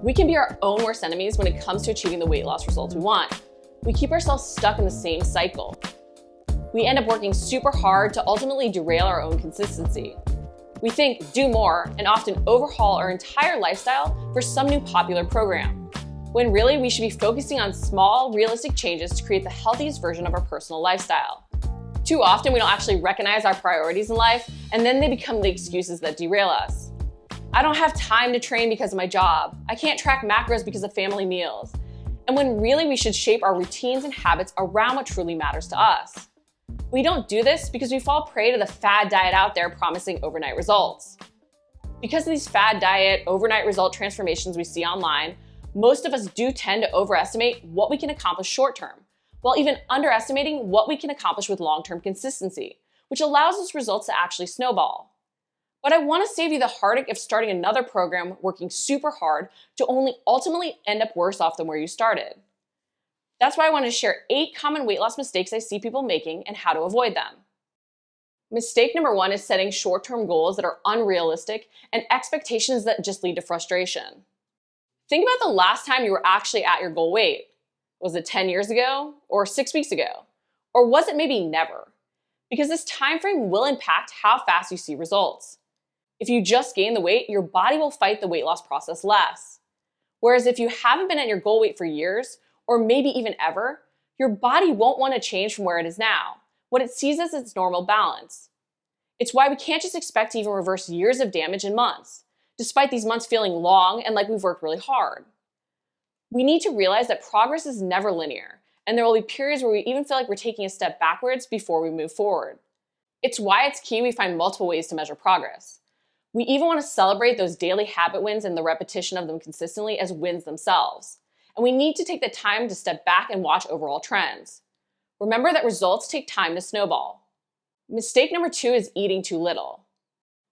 We can be our own worst enemies when it comes to achieving the weight loss results we want. We keep ourselves stuck in the same cycle. We end up working super hard to ultimately derail our own consistency. We think, do more, and often overhaul our entire lifestyle for some new popular program, when really we should be focusing on small, realistic changes to create the healthiest version of our personal lifestyle. Too often, we don't actually recognize our priorities in life, and then they become the excuses that derail us. I don't have time to train because of my job. I can't track macros because of family meals. And when really we should shape our routines and habits around what truly matters to us. We don't do this because we fall prey to the fad diet out there promising overnight results. Because of these fad diet, overnight result transformations we see online, most of us do tend to overestimate what we can accomplish short term, while even underestimating what we can accomplish with long-term consistency, which allows those results to actually snowball. But I want to save you the heartache of starting another program working super hard to only ultimately end up worse off than where you started. That's why I wanted to share 8 common weight loss mistakes I see people making and how to avoid them. Mistake number 1 is setting short-term goals that are unrealistic and expectations that just lead to frustration. Think about the last time you were actually at your goal weight. Was it 10 years ago or 6 weeks ago? Or was it maybe never? Because this time frame will impact how fast you see results. If you just gain the weight, your body will fight the weight loss process less. Whereas if you haven't been at your goal weight for years, or maybe even ever, your body won't want to change from where it is now, what it sees as its normal balance. It's why we can't just expect to even reverse years of damage in months, despite these months feeling long and like we've worked really hard. We need to realize that progress is never linear, and there will be periods where we even feel like we're taking a step backwards before we move forward. It's why it's key we find multiple ways to measure progress. We even want to celebrate those daily habit wins and the repetition of them consistently as wins themselves. And we need to take the time to step back and watch overall trends. Remember that results take time to snowball. Mistake number 2 is eating too little.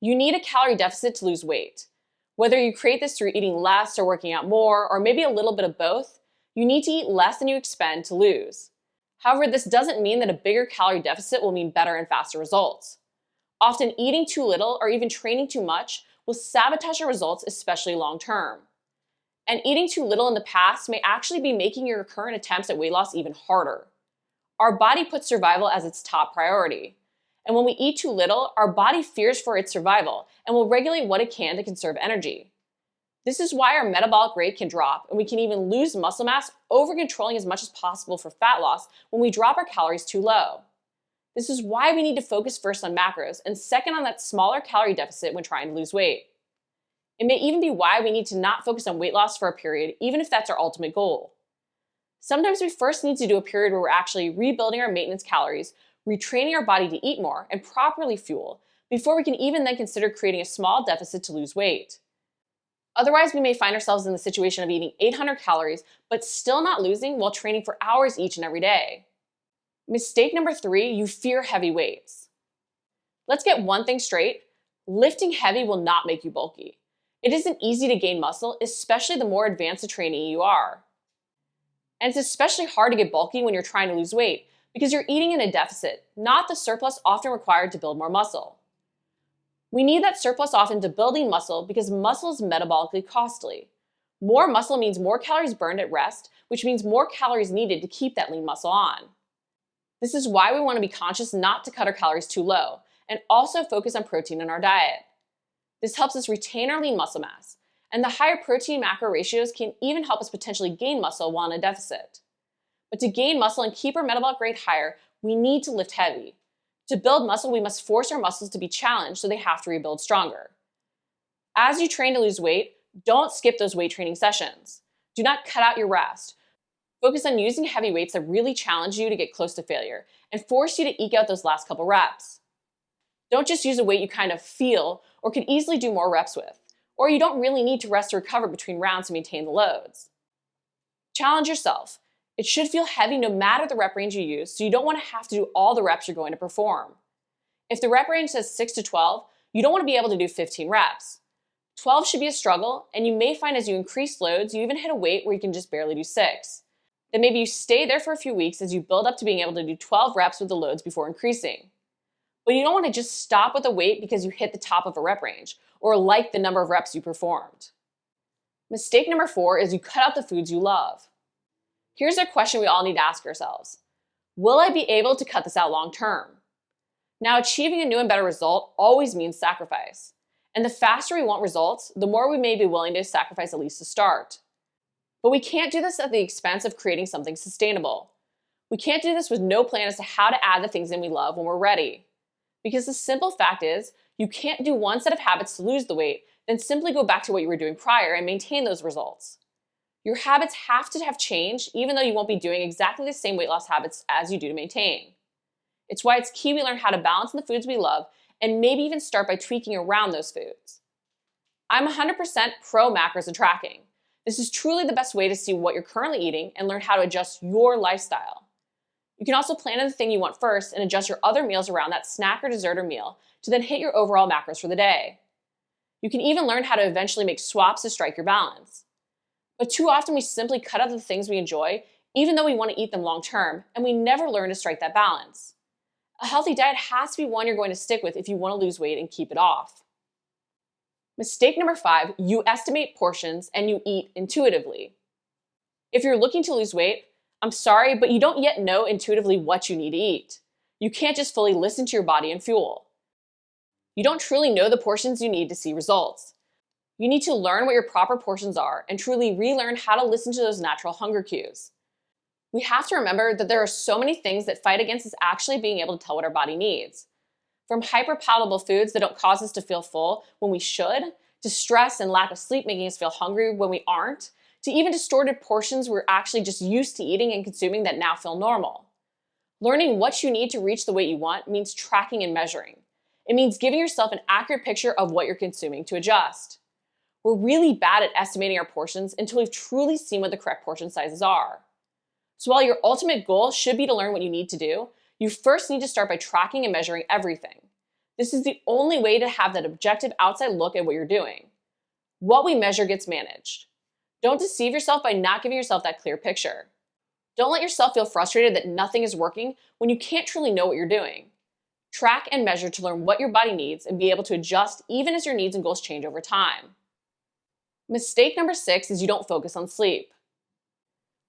You need a calorie deficit to lose weight. Whether you create this through eating less or working out more, or maybe a little bit of both, you need to eat less than you expend to lose. However, this doesn't mean that a bigger calorie deficit will mean better and faster results. Often eating too little or even training too much will sabotage your results, especially long term. And eating too little in the past may actually be making your current attempts at weight loss even harder. Our body puts survival as its top priority. And when we eat too little, our body fears for its survival and will regulate what it can to conserve energy. This is why our metabolic rate can drop and we can even lose muscle mass over controlling as much as possible for fat loss when we drop our calories too low. This is why we need to focus first on macros and second on that smaller calorie deficit when trying to lose weight. It may even be why we need to not focus on weight loss for a period, even if that's our ultimate goal. Sometimes we first need to do a period where we're actually rebuilding our maintenance calories, retraining our body to eat more and properly fuel, before we can even then consider creating a small deficit to lose weight. Otherwise, we may find ourselves in the situation of eating 800 calories, but still not losing while training for hours each and every day. Mistake number 3, you fear heavy weights. Let's get one thing straight. Lifting heavy will not make you bulky. It isn't easy to gain muscle, especially the more advanced a trainee you are. And it's especially hard to get bulky when you're trying to lose weight because you're eating in a deficit, not the surplus often required to build more muscle. We need that surplus often to build lean muscle because muscle is metabolically costly. More muscle means more calories burned at rest, which means more calories needed to keep that lean muscle on. This is why we want to be conscious not to cut our calories too low and also focus on protein in our diet. This helps us retain our lean muscle mass, and the higher protein macro ratios can even help us potentially gain muscle while in a deficit. But to gain muscle and keep our metabolic rate higher, we need to lift heavy. To build muscle, we must force our muscles to be challenged so they have to rebuild stronger. As you train to lose weight, don't skip those weight training sessions. Do not cut out your rest. Focus on using heavy weights that really challenge you to get close to failure and force you to eke out those last couple reps. Don't just use a weight you kind of feel or could easily do more reps with, or you don't really need to rest or recover between rounds to maintain the loads. Challenge yourself. It should feel heavy no matter the rep range you use, so you don't want to have to do all the reps you're going to perform. If the rep range says 6 to 12, you don't want to be able to do 15 reps. 12 should be a struggle, and you may find as you increase loads, you even hit a weight where you can just barely do 6. Then maybe you stay there for a few weeks as you build up to being able to do 12 reps with the loads before increasing. But you don't want to just stop with a weight because you hit the top of a rep range or like the number of reps you performed. Mistake number 4 is you cut out the foods you love. Here's a question we all need to ask ourselves. Will I be able to cut this out long term? Now, achieving a new and better result always means sacrifice. And the faster we want results, the more we may be willing to sacrifice at least to start. But we can't do this at the expense of creating something sustainable. We can't do this with no plan as to how to add the things in we love when we're ready. Because the simple fact is, you can't do one set of habits to lose the weight, then simply go back to what you were doing prior and maintain those results. Your habits have to have changed, even though you won't be doing exactly the same weight loss habits as you do to maintain. It's why it's key we learn how to balance in the foods we love and maybe even start by tweaking around those foods. I'm 100% pro macros and tracking. This is truly the best way to see what you're currently eating and learn how to adjust your lifestyle. You can also plan on the thing you want first and adjust your other meals around that snack or dessert or meal to then hit your overall macros for the day. You can even learn how to eventually make swaps to strike your balance. But too often we simply cut out the things we enjoy, even though we want to eat them long term, and we never learn to strike that balance. A healthy diet has to be one you're going to stick with if you want to lose weight and keep it off. Mistake number 5, you estimate portions and you eat intuitively. If you're looking to lose weight, I'm sorry, but you don't yet know intuitively what you need to eat. You can't just fully listen to your body and fuel. You don't truly know the portions you need to see results. You need to learn what your proper portions are and truly relearn how to listen to those natural hunger cues. We have to remember that there are so many things that fight against us actually being able to tell what our body needs. From hyperpalatable foods that don't cause us to feel full when we should, to stress and lack of sleep making us feel hungry when we aren't, to even distorted portions we're actually just used to eating and consuming that now feel normal. Learning what you need to reach the weight you want means tracking and measuring. It means giving yourself an accurate picture of what you're consuming to adjust. We're really bad at estimating our portions until we've truly seen what the correct portion sizes are. So while your ultimate goal should be to learn what you need to do, you first need to start by tracking and measuring everything. This is the only way to have that objective outside look at what you're doing. What we measure gets managed. Don't deceive yourself by not giving yourself that clear picture. Don't let yourself feel frustrated that nothing is working when you can't truly know what you're doing. Track and measure to learn what your body needs and be able to adjust even as your needs and goals change over time. Mistake number 6 is you don't focus on sleep.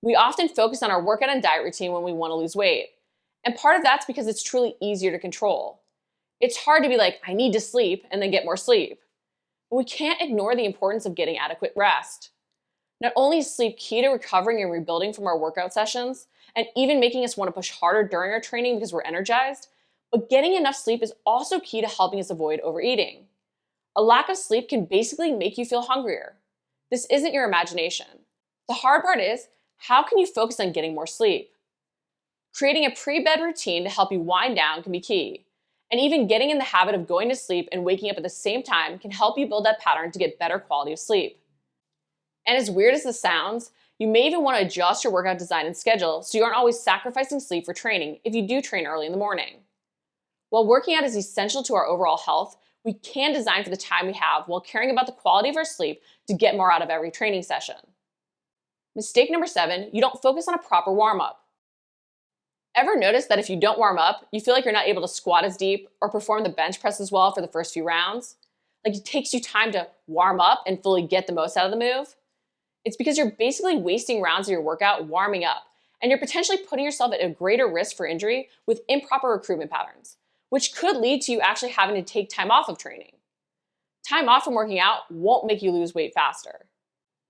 We often focus on our workout and diet routine when we want to lose weight. And part of that's because it's truly easier to control. It's hard to be like, I need to sleep and then get more sleep. But we can't ignore the importance of getting adequate rest. Not only is sleep key to recovering and rebuilding from our workout sessions, and even making us want to push harder during our training because we're energized, but getting enough sleep is also key to helping us avoid overeating. A lack of sleep can basically make you feel hungrier. This isn't your imagination. The hard part is, how can you focus on getting more sleep? Creating a pre-bed routine to help you wind down can be key. And even getting in the habit of going to sleep and waking up at the same time can help you build that pattern to get better quality of sleep. And as weird as this sounds, you may even want to adjust your workout design and schedule so you aren't always sacrificing sleep for training if you do train early in the morning. While working out is essential to our overall health, we can design for the time we have while caring about the quality of our sleep to get more out of every training session. Mistake number 7, you don't focus on a proper warm-up. Ever notice that if you don't warm up, you feel like you're not able to squat as deep or perform the bench press as well for the first few rounds? Like it takes you time to warm up and fully get the most out of the move? It's because you're basically wasting rounds of your workout warming up, and you're potentially putting yourself at a greater risk for injury with improper recruitment patterns, which could lead to you actually having to take time off of training. Time off from working out won't make you lose weight faster.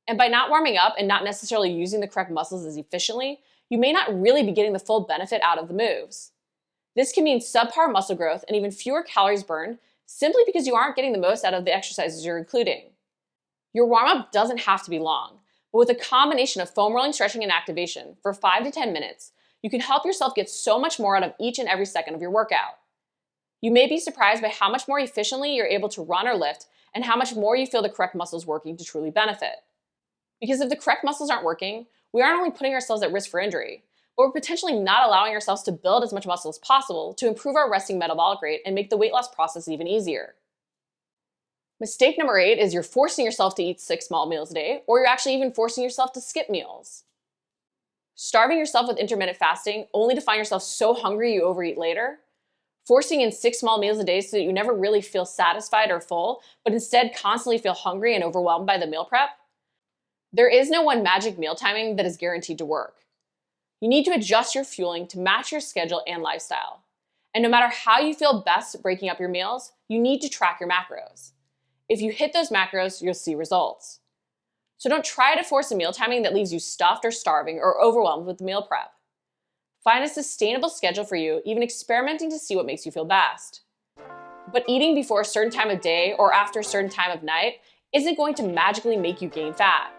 And by not warming up and not necessarily using the correct muscles as efficiently, you may not really be getting the full benefit out of the moves. This can mean subpar muscle growth and even fewer calories burned simply because you aren't getting the most out of the exercises you're including. Your warm-up doesn't have to be long, but with a combination of foam rolling, stretching, and activation for 5 to 10 minutes, you can help yourself get so much more out of each and every second of your workout. You may be surprised by how much more efficiently you're able to run or lift and how much more you feel the correct muscles working to truly benefit. Because if the correct muscles aren't working, we aren't only putting ourselves at risk for injury, but we're potentially not allowing ourselves to build as much muscle as possible to improve our resting metabolic rate and make the weight loss process even easier. Mistake number 8 is you're forcing yourself to eat 6 small meals a day, or you're actually even forcing yourself to skip meals. Starving yourself with intermittent fasting only to find yourself so hungry you overeat later. Forcing in 6 small meals a day so that you never really feel satisfied or full, but instead constantly feel hungry and overwhelmed by the meal prep. There is no one magic meal timing that is guaranteed to work. You need to adjust your fueling to match your schedule and lifestyle. And no matter how you feel best breaking up your meals, you need to track your macros. If you hit those macros, you'll see results. So don't try to force a meal timing that leaves you stuffed or starving or overwhelmed with the meal prep. Find a sustainable schedule for you, even experimenting to see what makes you feel best. But eating before a certain time of day or after a certain time of night isn't going to magically make you gain fat.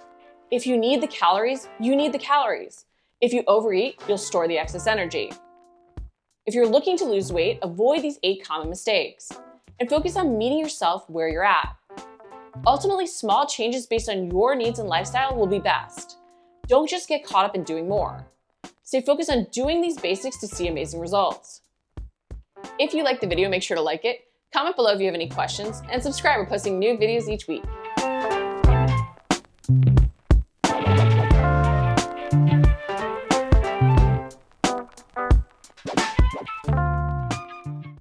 If you need the calories, you need the calories. If you overeat, you'll store the excess energy. If you're looking to lose weight, avoid these 8 common mistakes and focus on meeting yourself where you're at. Ultimately, small changes based on your needs and lifestyle will be best. Don't just get caught up in doing more. Stay focused on doing these basics to see amazing results. If you liked the video, make sure to like it, comment below if you have any questions, and subscribe. We're posting new videos each week.